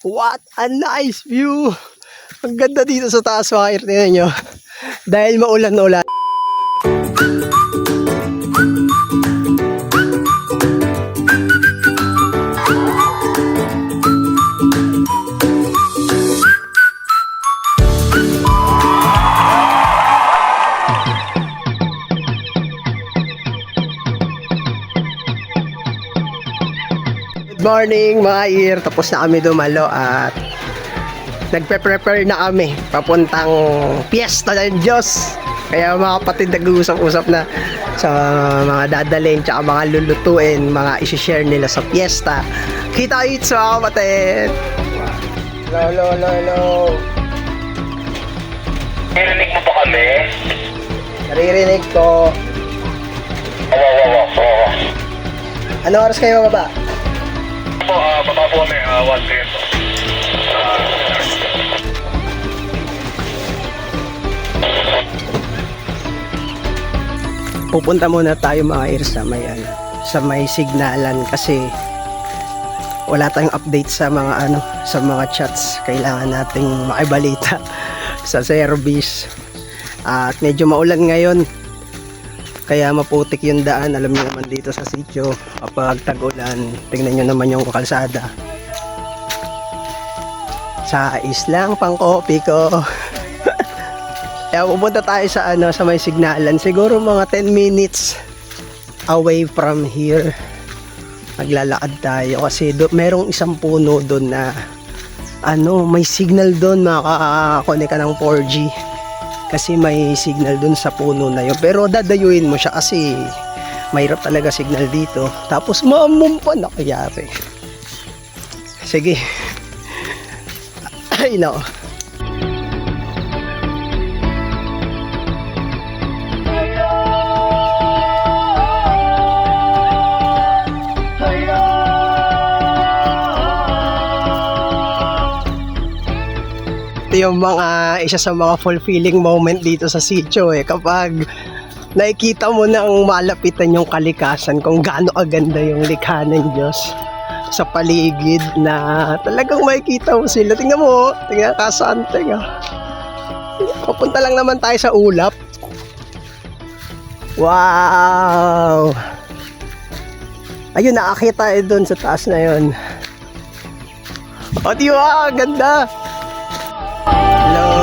What a nice view! Ang ganda dito sa taas mga kair. Tingnan nyo. Dahil maulan-ulan. Good morning mga ir. Tapos na kami dumalo at nagpe-prepare na kami papuntang Piyesta ng Diyos. Kaya mga kapatid, nag-uusap-usap na sa mga dadalhin tsaka mga lulutuin, mga isi-share nila sa piyesta. Kita-its mga kapatid! Hello. Narinig mo pa kami? Naririnig ko. Ano oras kayo baba? Baba po kami, 1 p.m. Pupunta muna tayo mga ir sa may signalan kasi wala tayong update sa mga chats. Kailangan nating makibalita sa service at medyo maulan ngayon kaya maputik yung daan. Alam niyo naman dito sa sitio kapag tag-ulan, tingnan niyo naman yung kalsada. Sa islang pang kopi ko. Kaya pupunta tayo sa may signalan. Siguro mga 10 minutes away from here. Maglalakad tayo kasi merong isang puno doon na may signal doon, makakakonek ka ng 4G. Kasi may signal doon sa puno na yun. Pero dadayuin mo siya kasi mahirap talaga signal dito. Tapos maamumpa na kayari. Sige. Ay no. Yung isa sa mga fulfilling moment dito sa sitio kapag nakikita mo na ang malapitan yung kalikasan, kung gaano kaganda yung likha ng Diyos sa paligid na talagang makikita mo sila. Tingnan mo, tingnan kasante nga. Papunta lang naman tayo sa ulap. Wow! Ayun, nakakita tayo doon sa taas na yun. O diba, ganda! Hello.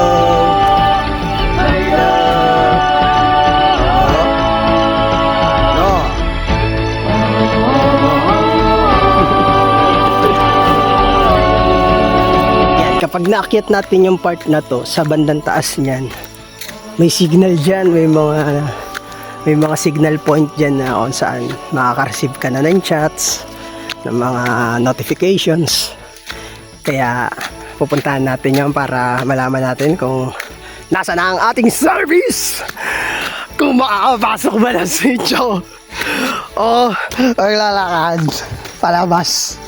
Yan, kapag naakyat natin yung part na to sa bandang taas niyan, may signal dyan, may mga signal point dyan na kung saan makaka-receive ka na ng chats, ng mga notifications. Kaya pupuntahan natin yan para malaman natin kung nasa na ang ating service, kung makakapasok ba ng sitio o maglalakad palabas.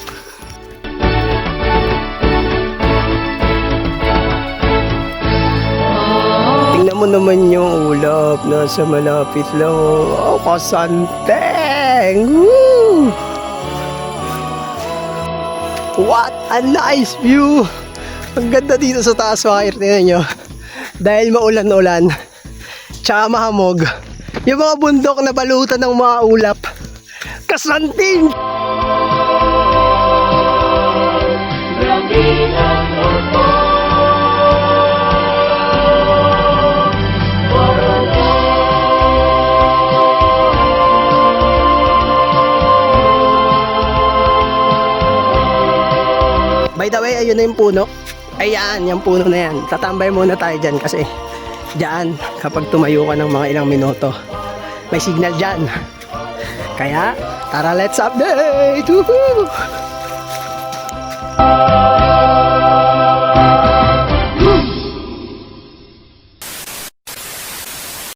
Tingnan mo naman yung ulap, nasa malapit lang. Oh, kasanteng! Woo! What a nice view! Ang ganda dito sa taas mga kair. Tingnan nyo. Dahil maulan-ulan tsaka mahamog, yung mga bundok na balutan ng mga ulap, kasanting! By the way, ayun na yung puno. Ayan, yung puno na yan. Tatambay muna tayo dyan kasi dyan, kapag tumayo ka ng mga ilang minuto, may signal dyan. Kaya, tara, let's update! Woohoo!